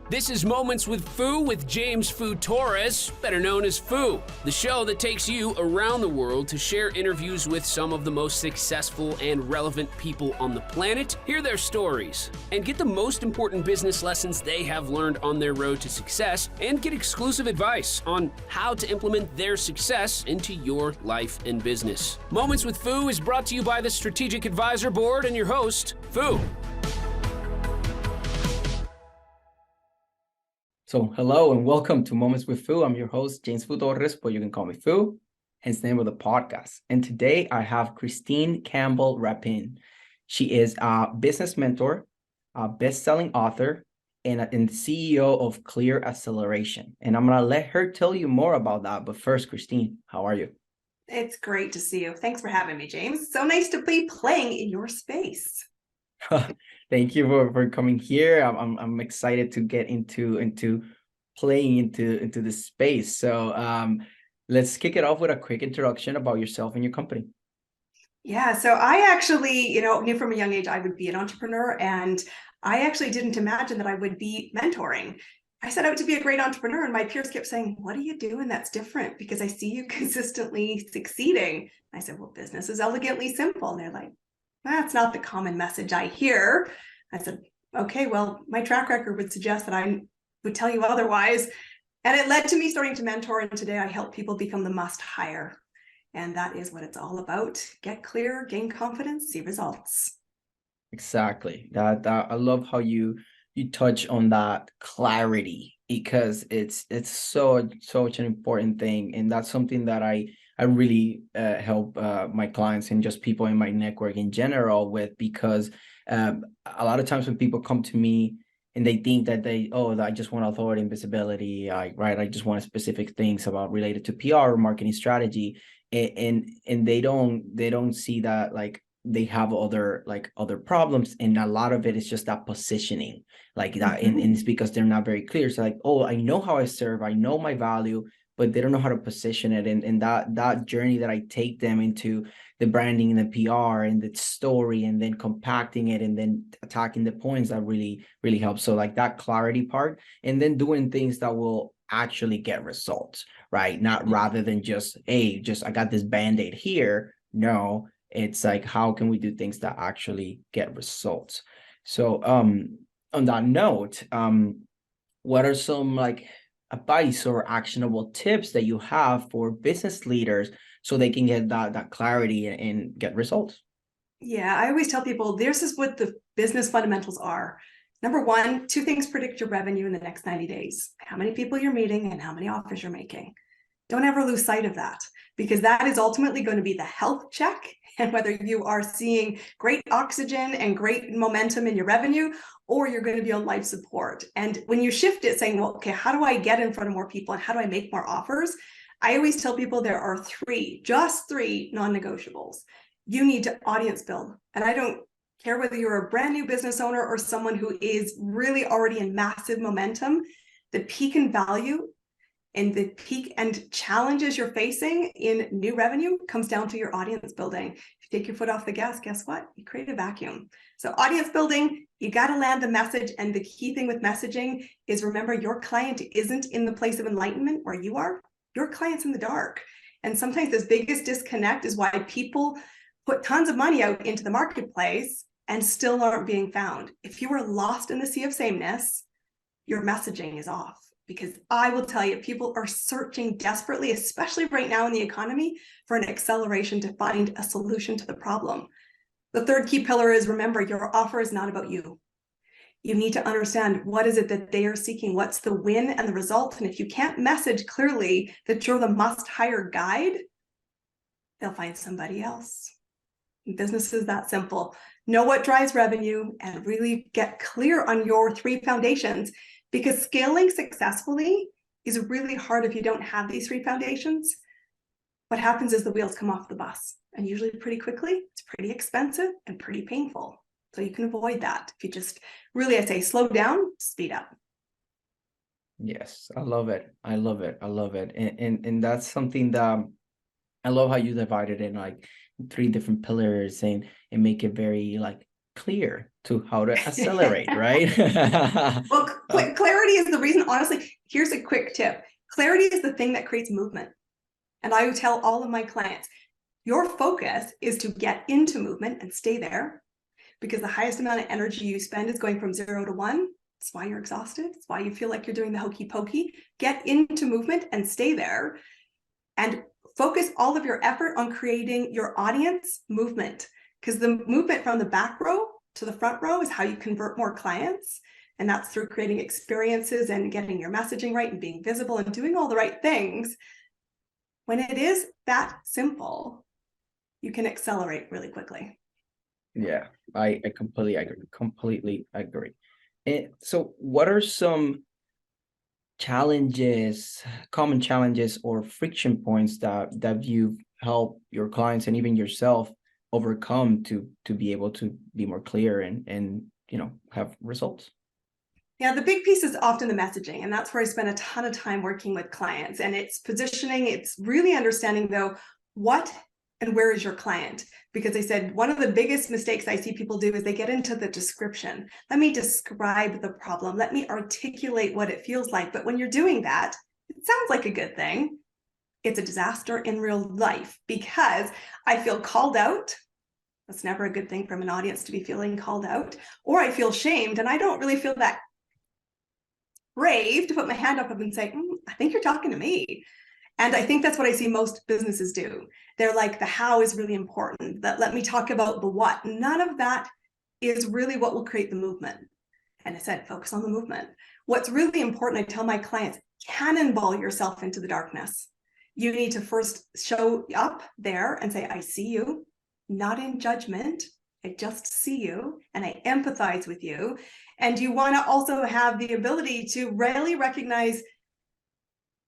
This is Moments with Fu with James Fu Torres, better known as Fu, the show that takes you around the world to share interviews with some of the most successful and relevant people on the planet, hear their stories, and get the most important business lessons they have learned on their road to success, and get exclusive advice on how to implement their success into your life and business. Moments with Fu is brought to you by the Strategic Advisor Board and your host, Fu. So hello and welcome to Moments with Fu. I'm your host, James Fu Torres, but you can call me Fu, hence the name of the podcast. And today I have Christine Campbell Rapin. She is a business mentor, a best-selling author, and CEO of Clear Acceleration. And I'm going to let her tell you more about that. But first, Christine, how are you? It's great to see you. Thanks for having me, James. So nice to be playing in your space. Thank you for coming here. I'm excited to get into playing into this space. So let's kick it off with a quick introduction about yourself and your company. Yeah, so I actually, knew from a young age I would be an entrepreneur, and I actually didn't imagine that I would be mentoring. I set out to be a great entrepreneur, and my peers kept saying, "What are you doing that's different? Because I see you consistently succeeding." I said, "Well, business is elegantly simple." And they're like, "That's not the common message I hear." I said, "Okay, well, my track record would suggest that I would tell you otherwise." And it led to me starting to mentor. And today I help people become the must hire. And that is what it's all about. Get clear, gain confidence, see results. Exactly. That I love how you touch on that clarity, because it's such an important thing. And that's something that I really help my clients and just people in my network in general with, because a lot of times when people come to me and they think that I just want authority and visibility, I just want specific things about related to PR or marketing strategy, and they don't see that like they have other problems, and a lot of it is just that positioning like that, and it's because they're not very clear. So like, oh, I know how I serve, I know my value, but they don't know how to position it. And that journey that I take them into the branding and the PR and the story, and then compacting it and then attacking the points, that really, really helps. So like that clarity part, and then doing things that will actually get results, right? Not rather than just, hey, I got this Band-Aid here. No, it's like, how can we do things that actually get results? So on that note, what are some like advice or actionable tips that you have for business leaders so they can get that clarity and get results? Yeah, I always tell people this is what the business fundamentals are. Number one, two things predict your revenue in the next 90 days. How many people you're meeting and how many offers you're making. Don't ever lose sight of that, because that is ultimately going to be the health check, and whether you are seeing great oxygen and great momentum in your revenue, or you're going to be on life support. And when you shift it saying, well, okay, how do I get in front of more people and how do I make more offers? I always tell people there are just three non-negotiables. You need to audience build. And I don't care whether you're a brand new business owner or someone who is really already in massive momentum. The peak in value and the peak and challenges you're facing in new revenue comes down to your audience building. If you take your foot off the gas, guess what? You create a vacuum. So audience building, you got to land the message. And the key thing with messaging is, remember, your client isn't in the place of enlightenment where you are. Your client's in the dark. And sometimes this biggest disconnect is why people put tons of money out into the marketplace and still aren't being found. If you are lost in the sea of sameness, your messaging is off. Because I will tell you, people are searching desperately, especially right now in the economy, for an acceleration to find a solution to the problem. The third key pillar is, remember, your offer is not about you. You need to understand what is it that they are seeking, what's the win and the result. And if you can't message clearly that you're the must-hire guide, they'll find somebody else. Business is that simple. Know what drives revenue and really get clear on your three foundations. Because scaling successfully is really hard if you don't have these three foundations. What happens is the wheels come off the bus, and usually pretty quickly. It's pretty expensive and pretty painful. So you can avoid that if you just really, I say, slow down, speed up. Yes, I love it. I love it. I love it. And that's something that I love how you divide it in like three different pillars and make it very like clear to how to accelerate, right? Well, clarity is the reason, honestly. Here's a quick tip. Clarity is the thing that creates movement. And I would tell all of my clients, your focus is to get into movement and stay there, because the highest amount of energy you spend is going from 0 to 1. That's why you're exhausted. It's why you feel like you're doing the hokey pokey. Get into movement and stay there, and focus all of your effort on creating your audience movement, because the movement from the back row to the front row is how you convert more clients. And that's through creating experiences and getting your messaging right and being visible and doing all the right things. When it is that simple, you can accelerate really quickly. Yeah, I completely agree. And so what are some challenges, common challenges or friction points that you've helped your clients and even yourself overcome to be able to be more clear and have results? Yeah, the big piece is often the messaging, and that's where I spend a ton of time working with clients. And it's positioning, it's really understanding though, what and where is your client? Because I said one of the biggest mistakes I see people do is they get into the description. Let me describe the problem. Let me articulate what it feels like. But when you're doing that, it sounds like a good thing. It's a disaster in real life, because I feel called out. That's never a good thing from an audience, to be feeling called out. Or I feel shamed, and I don't really feel that brave to put my hand up and say, I think you're talking to me. And I think that's what I see most businesses do. They're like, the how is really important. That let me talk about the what. None of that is really what will create the movement. And I said, focus on the movement. What's really important, I tell my clients, cannonball yourself into the darkness. You need to first show up there and say, I see you, not in judgment. I just see you and I empathize with you. And you want to also have the ability to really recognize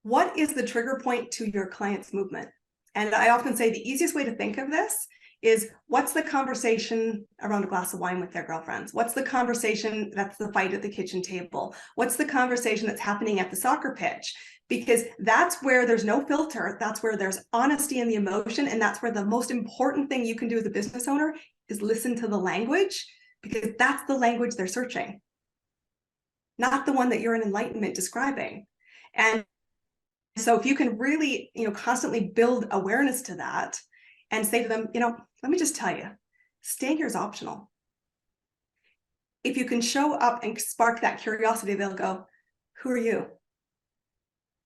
what is the trigger point to your client's movement. And I often say the easiest way to think of this is, what's the conversation around a glass of wine with their girlfriends? What's the conversation that's the fight at the kitchen table? What's the conversation that's happening at the soccer pitch? Because that's where there's no filter. That's where there's honesty in the emotion. And that's where the most important thing you can do as a business owner is listen to the language, because that's the language they're searching, not the one that you're in enlightenment describing. And so if you can really, constantly build awareness to that and say to them, let me just tell you, staying here is optional. If you can show up and spark that curiosity, they'll go, who are you?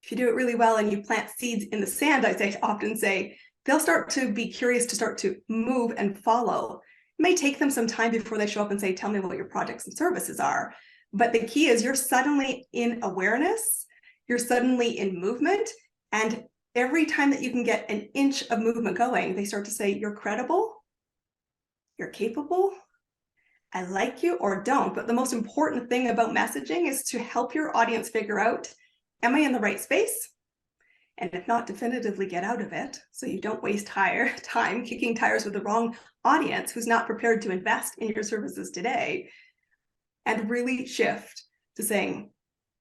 If you do it really well and you plant seeds in the sand, I often say, they'll start to be curious, to start to move and follow. It may take them some time before they show up and say, tell me what your products and services are. But the key is, you're suddenly in awareness, you're suddenly in movement. And every time that you can get an inch of movement going, they start to say, you're credible, you're capable, I like you, or don't. But the most important thing about messaging is to help your audience figure out, am I in the right space? And if not, definitively get out of it, so you don't waste time kicking tires with the wrong audience who's not prepared to invest in your services today. And really shift to saying,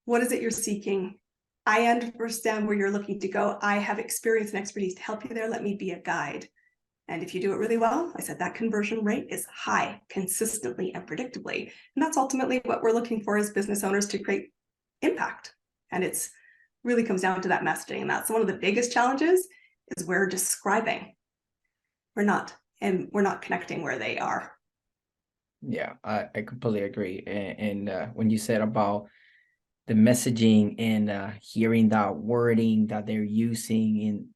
what is it you're seeking? I understand where you're looking to go. I have experience and expertise to help you there. Let me be a guide. And if you do it really well, I said that conversion rate is high, consistently and predictably. And that's ultimately what we're looking for as business owners, to create impact. And it's really comes down to that messaging. And that's one of the biggest challenges, is we're describing. We're not connecting where they are. Yeah, I completely agree. And when you said about the messaging and hearing that wording that they're using,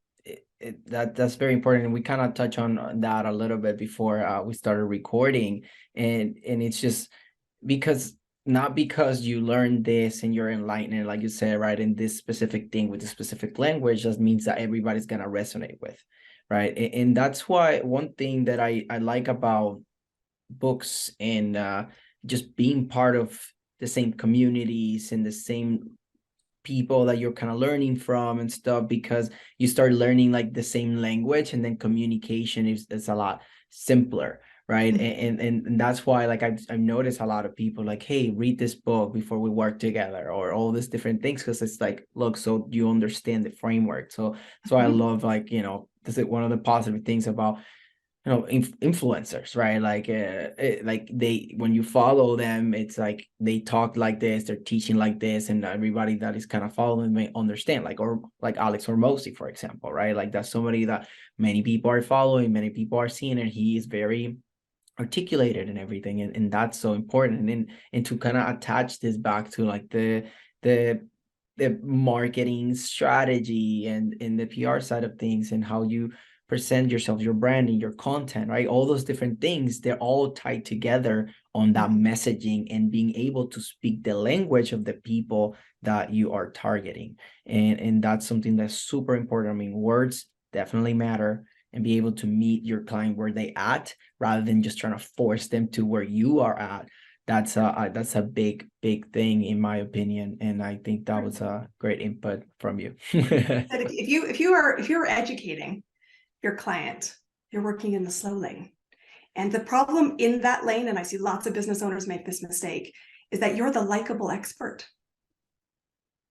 and that's very important. And we kind of touch on that a little bit before we started recording. And it's just not because you learned this and you're enlightened, like you said, right, in this specific thing with the specific language, just means that everybody's going to resonate with, right? And that's why one thing that I like about books and just being part of the same communities and the same people that you're kind of learning from and stuff, because you start learning like the same language, and then communication is a lot simpler, right? Mm-hmm. And that's why, like, I've noticed a lot of people like, hey, read this book before we work together, or all these different things, because it's like, look, so you understand the framework. So I love, like, this is one of the positive things about influencers, right? Like they, when you follow them, it's like they talk like this, they're teaching like this, and everybody that is kind of following may understand, like, or like Alex Hormozi, for example, right? Like that's somebody that many people are following, many people are seeing, and he is very articulated and everything, and that's so important. And to kind of attach this back to like the the marketing strategy and in the PR side of things, and how you present yourself, your branding, your content, right? All those different things, they're all tied together on that messaging and being able to speak the language of the people that you are targeting. And that's something that's super important. I mean, words definitely matter, and be able to meet your client where they at, rather than just trying to force them to where you are at. That's a big thing in my opinion, and I think that was a great input from you. That if you are educating your client, you're working in the slow lane. And the problem in that lane, and I see lots of business owners make this mistake, is that you're the likable expert.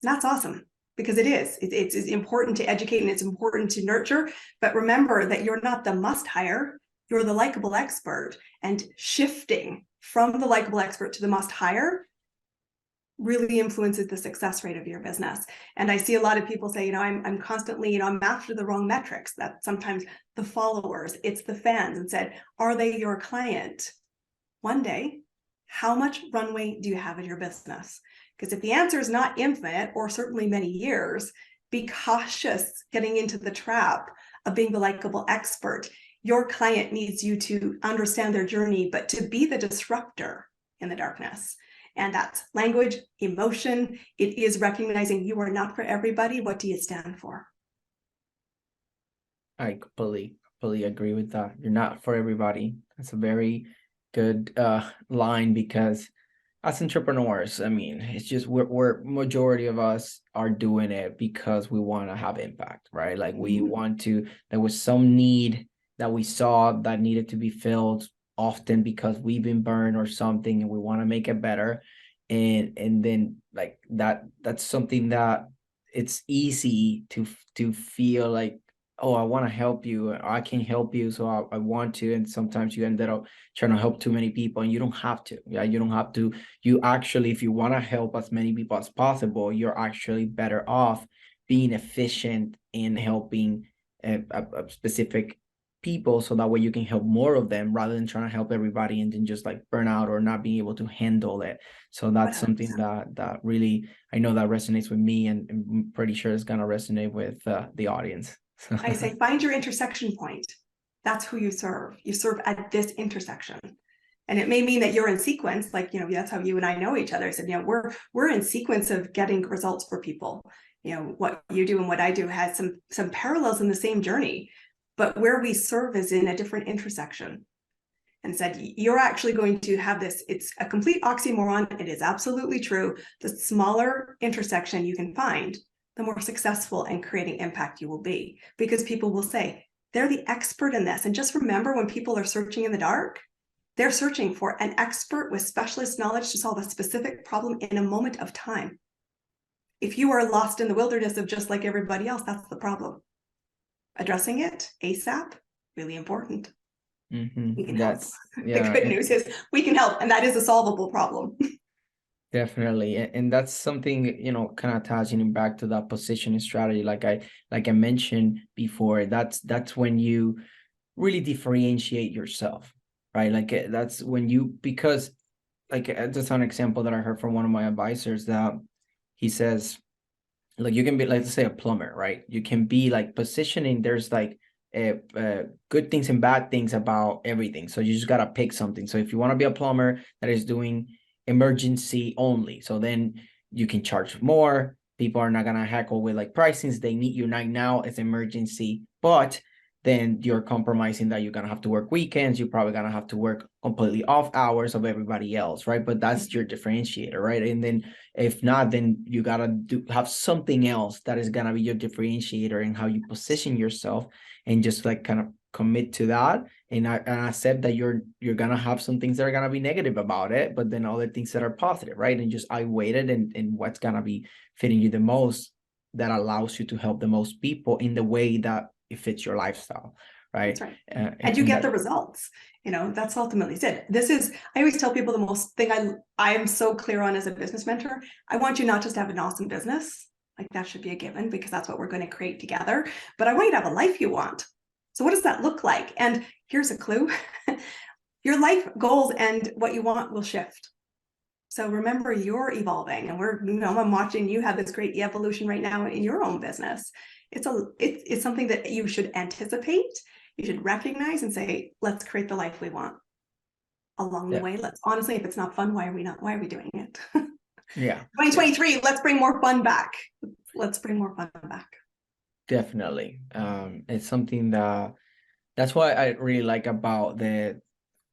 And that's awesome, because it is. It's important to educate and it's important to nurture. But remember that you're not the must hire, you're the likable expert. And shifting from the likable expert to the must hire really influences the success rate of your business. And I see a lot of people say, I'm constantly, I'm after the wrong metrics. That sometimes the followers, it's the fans, and said, are they your client? One day, how much runway do you have in your business? Because if the answer is not infinite, or certainly many years, be cautious getting into the trap of being the likable expert. Your client needs you to understand their journey, but to be the disruptor in the darkness. And that's language, emotion. It is recognizing you are not for everybody. What do you stand for? I completely agree with that. You're not for everybody. That's a very good line, because as entrepreneurs, I mean, it's just we're majority of us are doing it because we want to have impact, right? Like we want to, there was some need that we saw that needed to be filled, often because we've been burned or something, and we want to make it better. And then like that's something that it's easy to feel like, oh, I want to help you, I can help you, so I want to. And sometimes you ended up trying to help too many people, and you don't have to. Yeah, you don't have to. You actually, if you want to help as many people as possible, you're actually better off being efficient in helping a specific people, so that way you can help more of them, rather than trying to help everybody and then just like burn out or not being able to handle it. So that's something that really, I know that resonates with me, and I'm pretty sure it's going to resonate with the audience. I say, find your intersection point. That's who you serve. You serve at this intersection. And it may mean that you're in sequence, like, that's how you and I know each other. I said, we're in sequence of getting results for people. What you do and what I do has some parallels in the same journey, but where we serve is in a different intersection. And said, you're actually going to have this, it's a complete oxymoron. It is absolutely true. The smaller intersection you can find, the more successful and creating impact you will be, because people will say, they're the expert in this. And just remember, when people are searching in the dark, they're searching for an expert with specialist knowledge to solve a specific problem in a moment of time. If you are lost in the wilderness of just like everybody else, that's the problem. Addressing it ASAP, really important. We can help. The good news is we can help, and that is a solvable problem. Definitely. And that's something, kind of attaching back to that positioning strategy. Like I mentioned before, that's when you really differentiate yourself, right? Like that's when you, because like just an example that I heard from one of my advisors, that he says, like, you can be, like, let's say a plumber, right? You can be like positioning, there's like good things and bad things about everything. So you just got to pick something. So if you want to be a plumber that is doing emergency only, so then you can charge more. People are not going to heckle with like pricings. They need you right now as emergency, but then you're compromising that you're going to have to work weekends. You're probably going to have to work completely off hours of everybody else, right? But that's your differentiator, right? And then if not, then you got to have something else that is going to be your differentiator in how you position yourself, and just like kind of commit to that, and accept that you're going to have some things that are going to be negative about it, but then other things that are positive, right? And just evaluate it, and what's going to be fitting you the most, that allows you to help the most people in the way that it fits your lifestyle, right? That's right. Uh, And you and get that, the results. That's ultimately it. I always tell people the most thing I am so clear on as a business mentor. I want you not just to have an awesome business, like that should be a given because that's what we're going to create together, but I want you to have a life you want. So what does that look like? And here's a clue. Your life goals and what you want will shift. So remember, you're evolving, and I'm watching you have this great evolution right now in your own business. It's something that you should anticipate, you should recognize and say, let's create the life we want. Along the yeah, way, let's honestly, if it's not fun, why are we doing it? yeah, 2023, let's bring more fun back. Let's bring more fun back. definitely. It's something that's why I really like about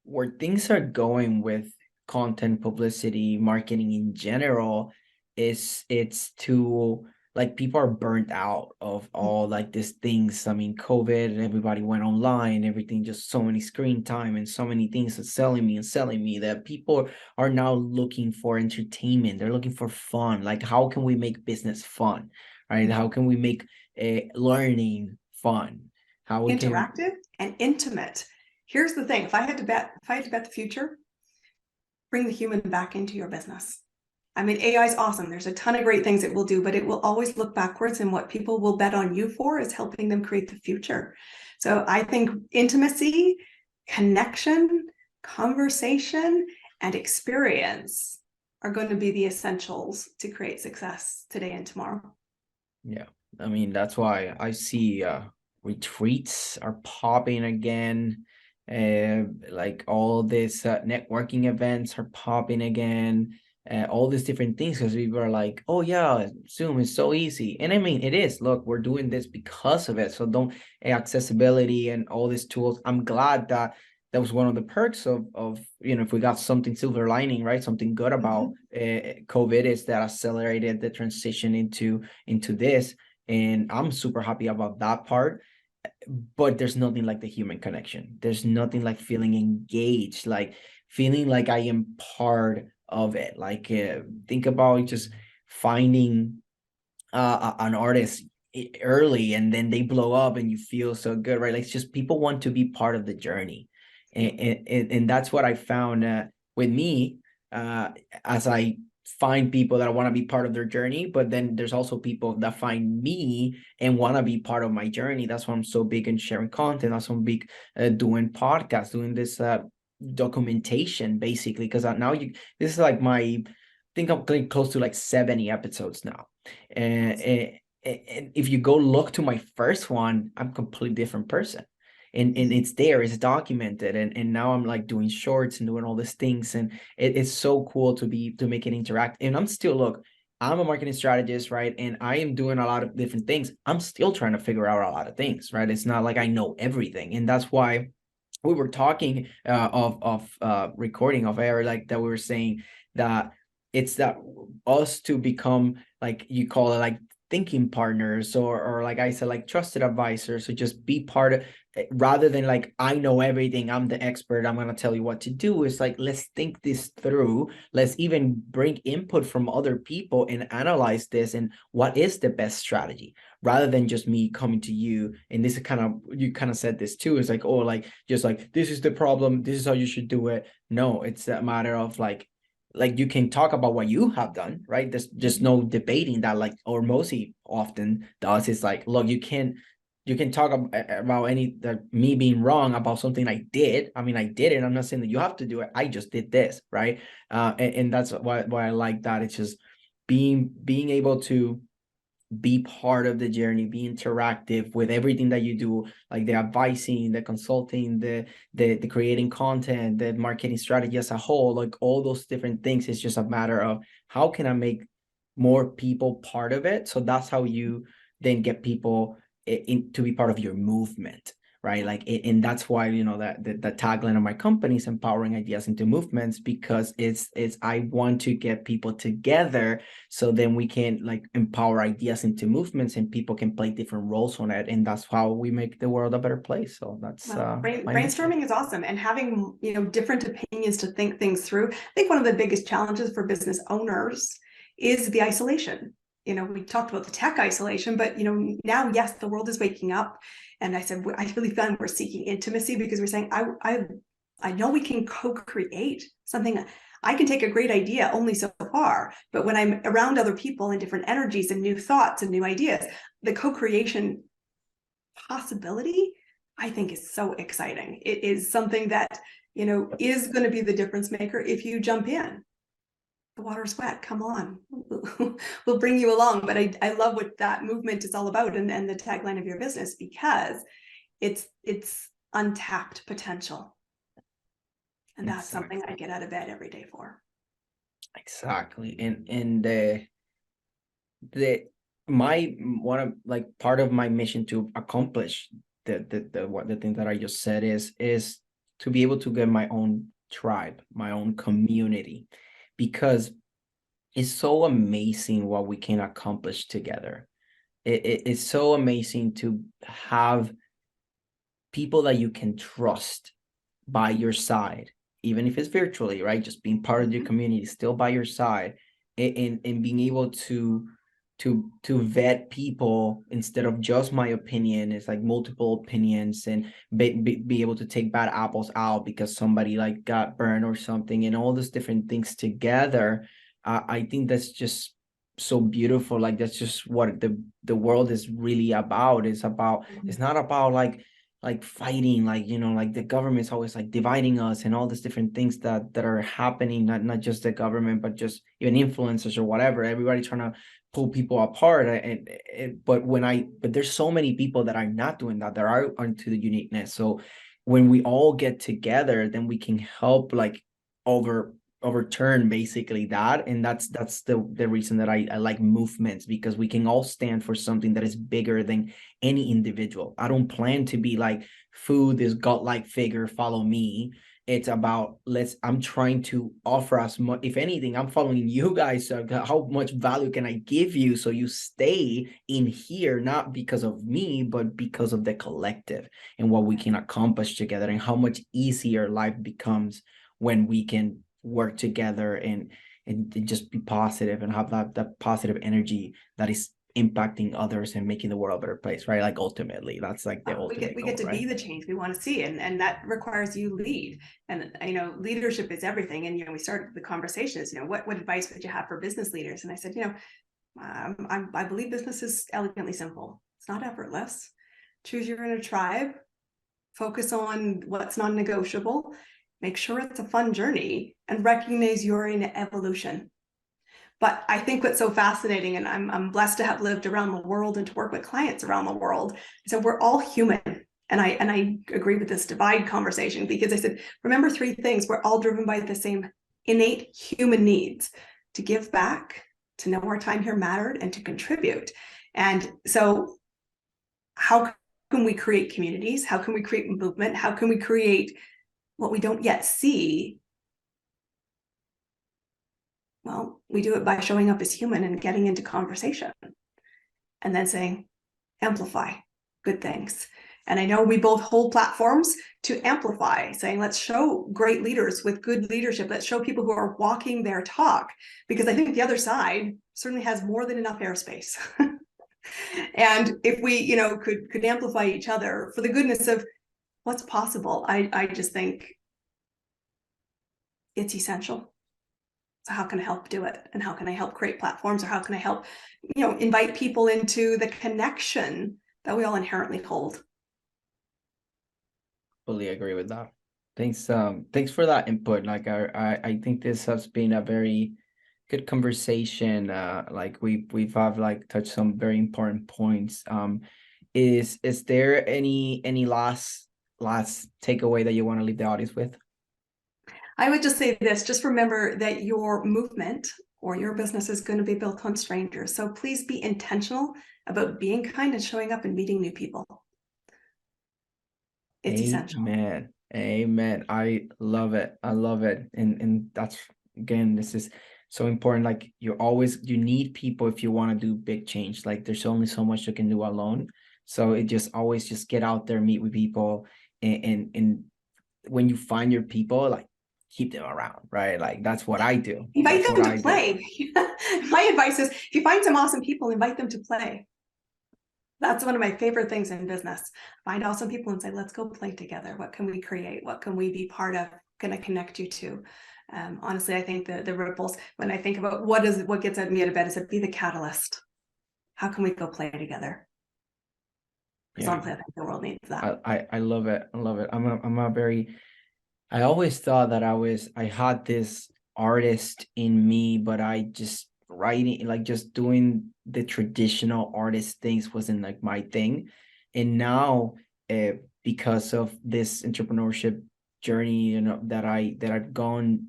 where things are going with content, publicity, marketing in general, is it's to like people are burnt out of all like these things. I mean, COVID, everybody went online, everything, just so many screen time and so many things that's selling me that people are now looking for entertainment. They're looking for fun. Like, how can we make business fun, right? How can we make learning fun? How we can, Interactive and intimate. Here's the thing: if I had to bet the future, bring the human back into your business. I mean, AI is awesome. There's a ton of great things it will do, but it will always look backwards. And what people will bet on you for is helping them create the future. So I think intimacy, connection, conversation, and experience are going to be the essentials to create success today and tomorrow. yeah. I mean, that's why I see retreats are popping again. Like all these networking events are popping again. All these different things because people are like, oh yeah, Zoom is so easy. And I mean, it is. Look, we're doing this because of it. So don't accessibility and all these tools. I'm glad that that was one of the perks of if we got something silver lining, right? Something good about COVID is that accelerated the transition into this. And I'm super happy about that part, but there's nothing like the human connection. There's nothing like feeling engaged, like feeling like I am part of it. Like think about just finding an artist early and then they blow up and you feel so good, right? Like it's just people want to be part of the journey. And that's what I found with me as I find people that want to be part of their journey, but then there's also people that find me and want to be part of my journey. That's why I'm so big in sharing content. That's why I'm big doing podcasts, doing this documentation, basically, because now this is like I think I'm getting close to like 70 episodes now. And if you go look to my first one, I'm a completely different person. And it's there, it's documented, and now I'm like doing shorts and doing all these things, and it's so cool to make it interact. And I'm a marketing strategist, right? And I am doing a lot of different things. I'm still trying to figure out a lot of things, right? It's not like I know everything, and that's why we were talking of recording of air, like that we were saying that it's that us to become, like you call it, like thinking partners, or like I said, like trusted advisors. So just be part of, rather than like I know everything, I'm the expert, I'm going to tell you what to do. It's like, let's think this through, let's even bring input from other people and analyze this, and what is the best strategy, rather than just me coming to you. And this is kind of, you kind of said this too, it's like, oh, like just like this is the problem, this is how you should do it. No, it's a matter of like you can talk about what you have done, right? There's just no debating that, like, or mostly often does, is like, look, you can talk about me being wrong about something I did. I mean, I did it. I'm not saying that you have to do it. I just did this, right? And that's why I like that. It's just being able to be part of the journey, be interactive with everything that you do, like the advising, the consulting, the creating content, the marketing strategy as a whole, like all those different things. It's just a matter of how can I make more people part of it. So that's how you then get people to be part of your movement, right? Like, and that's why, that the tagline of my company is empowering ideas into movements, because it's I want to get people together so then we can like empower ideas into movements and people can play different roles on it, and that's how we make the world a better place. So that's brainstorming is awesome, and having different opinions to think things through. I think one of the biggest challenges for business owners is the isolation. we talked about the tech isolation, but now, yes, the world is waking up. And I said, I really found we're seeking intimacy, because we're saying, I know we can co-create something. I can take a great idea only so far, but when I'm around other people and different energies and new thoughts and new ideas, the co-creation possibility, I think, is so exciting. It is something that, is going to be the difference maker if you jump in. The water's wet, come on. We'll bring you along. But I love what that movement is all about, and the tagline of your business, because it's untapped potential. And that's something I get out of bed every day for. Exactly. And part of my mission to accomplish the thing that I just said is to be able to get my own tribe, my own community, because it's so amazing what we can accomplish together. It's so amazing to have people that you can trust by your side, even if it's virtually, right? Just being part of your community, still by your side, and being able to vet people instead of just my opinion. It's like multiple opinions, and be able to take bad apples out because somebody like got burned or something, and all those different things together. I think that's just so beautiful. Like, that's just what the world is really about. It's not about like fighting, like like the government's always like dividing us and all these different things that are happening, not just the government, but just even influencers or whatever, everybody trying to pull people apart. But there's so many people that are not doing that, there are onto the uniqueness. So when we all get together, then we can help like overturn basically that. And that's the reason that I like movements, because we can all stand for something that is bigger than any individual. I don't plan to be like food, this godlike figure, follow me. It's about I'm trying to offer as much, if anything, I'm following you guys. So how much value can I give you so you stay in here, not because of me, but because of the collective and what we can accomplish together, and how much easier life becomes when we can work together and just be positive and have that positive energy that is impacting others and making the world a better place, right? Like ultimately, that's like the ultimate we goal, get to right? be the change we want to see, and that requires you lead. And leadership is everything. And we started the conversations, what advice would you have for business leaders? And I said, I believe business is elegantly simple. It's not effortless. Choose your inner tribe, focus on what's non-negotiable, make sure it's a fun journey, and recognize you're in evolution. But I think what's so fascinating, and I'm blessed to have lived around the world and to work with clients around the world, so we're all human. And I agree with this divide conversation, because I said, remember 3 things. We're all driven by the same innate human needs: to give back, to know our time here mattered, and to contribute. And so how can we create communities? How can we create movement? How can we create what we don't yet see? Well, we do it by showing up as human and getting into conversation, and then saying, amplify good things. And I know we both hold platforms to amplify, saying, let's show great leaders with good leadership. Let's show people who are walking their talk, because I think the other side certainly has more than enough airspace. And if we, could amplify each other for the goodness of what's possible, I just think it's essential. So how can I help do it? And how can I help create platforms? Or how can I help, invite people into the connection that we all inherently hold? Fully agree with that. Thanks for that input. Like I think this has been a very good conversation. Like we've have like touched some very important points. Is there any last takeaway that you want to leave the audience with? I would just say this: just remember that your movement or your business is going to be built on strangers. So please be intentional about being kind and showing up and meeting new people. It's essential. Amen. I love it. And that's, again, this is so important. Like you need people if you want to do big change. Like there's only so much you can do alone. So it always get out there, meet with people, and when you find your people, like keep them around, right? Like that's what I do. Invite That's them what to I do. play. My advice is, if you find some awesome people, invite them to play. That's one of my favorite things in business. Find awesome people and say, let's go play together. What can we create? What can we be part of? Going to connect you to? Honestly, I think the ripples, when I think about what gets me out of bed, is to be the catalyst. How can we go play together? Because honestly, I think the world needs that. I love it. I love it. I always thought that I had this artist in me, but I just writing, like just doing the traditional artist things wasn't like my thing. And now, because of this entrepreneurship journey, that I've gone,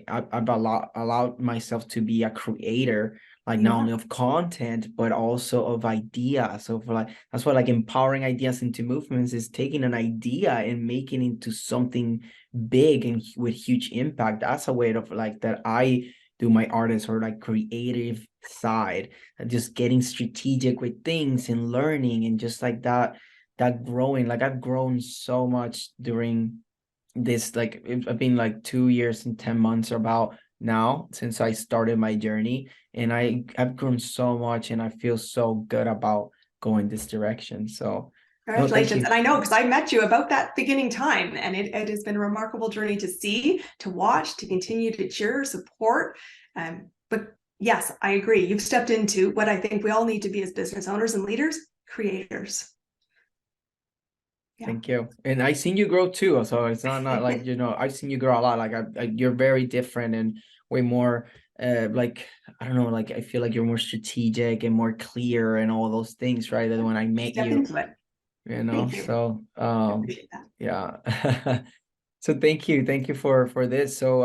I've allowed myself to be a creator, like not only of content but also of ideas. So for like, that's why like empowering ideas into movements is taking an idea and making it into something big and with huge impact. That's a way of like that I do my artist or like creative side, and just getting strategic with things and learning and just like that growing. Like I've grown so much during this, like I've been like 2 years and 10 months about now since I started my journey, and I've grown so much and I feel so good about going this direction. So congratulations. And I know, because I met you about that beginning time, and it has been a remarkable journey to see, to watch, to continue to cheer, support. But yes, I agree. You've stepped into what I think we all need to be as business owners and leaders, creators. Yeah. Thank you. And I've seen you grow too. So it's not like, I've seen you grow a lot. Like you're very different and way more like, I don't know, like I feel like you're more strategic and more clear and all those things, right? Than when I met Step you. into it. You. So I appreciate that. Yeah. So thank you for this. So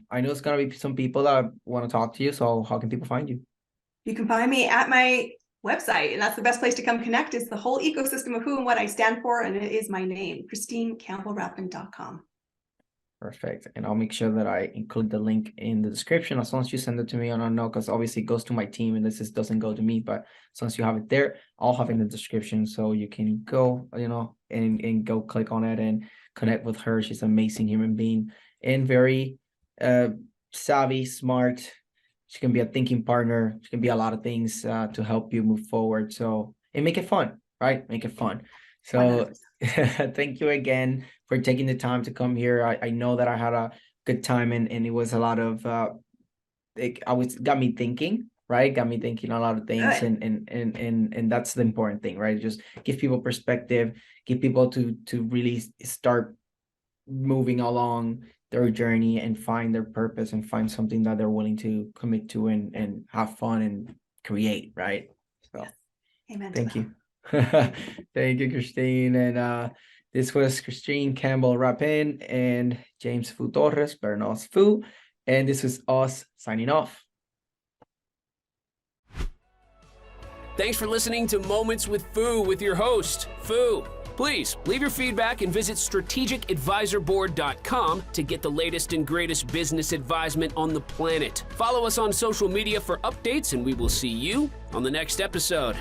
I know it's gonna be some people that want to talk to you. So how can people find you? You can find me at my website, and that's the best place to come connect. Is the whole ecosystem of who and what I stand for, and it is my name, ChristineCampbellRapin.com. Perfect. And I'll make sure that I include the link in the description. As long as you send it to me, I don't know, because obviously it goes to my team and this doesn't go to me, but as long as you have it there, I'll have it in the description so you can go, and go click on it and connect with her. She's an amazing human being and very savvy, smart. She can be a thinking partner. She can be a lot of things to help you move forward. So, and make it fun, right? Make it fun. So thank you again for taking the time to come here. I know that I had a good time and it was a lot of, got me thinking, right? Got me thinking a lot of things. And that's the important thing, right? Just give people perspective, give people to really start moving along their journey and find their purpose and find something that they're willing to commit to and have fun and create, right? So yes. Amen. Thank you. Thank you, Christine. And this was Christine Campbell Rapin and James Fu Torres, better known as Fu. And this was us signing off. Thanks for listening to Moments with Fu with your host, Fu. Please leave your feedback and visit strategicadvisorboard.com to get the latest and greatest business advisement on the planet. Follow us on social media for updates, and we will see you on the next episode.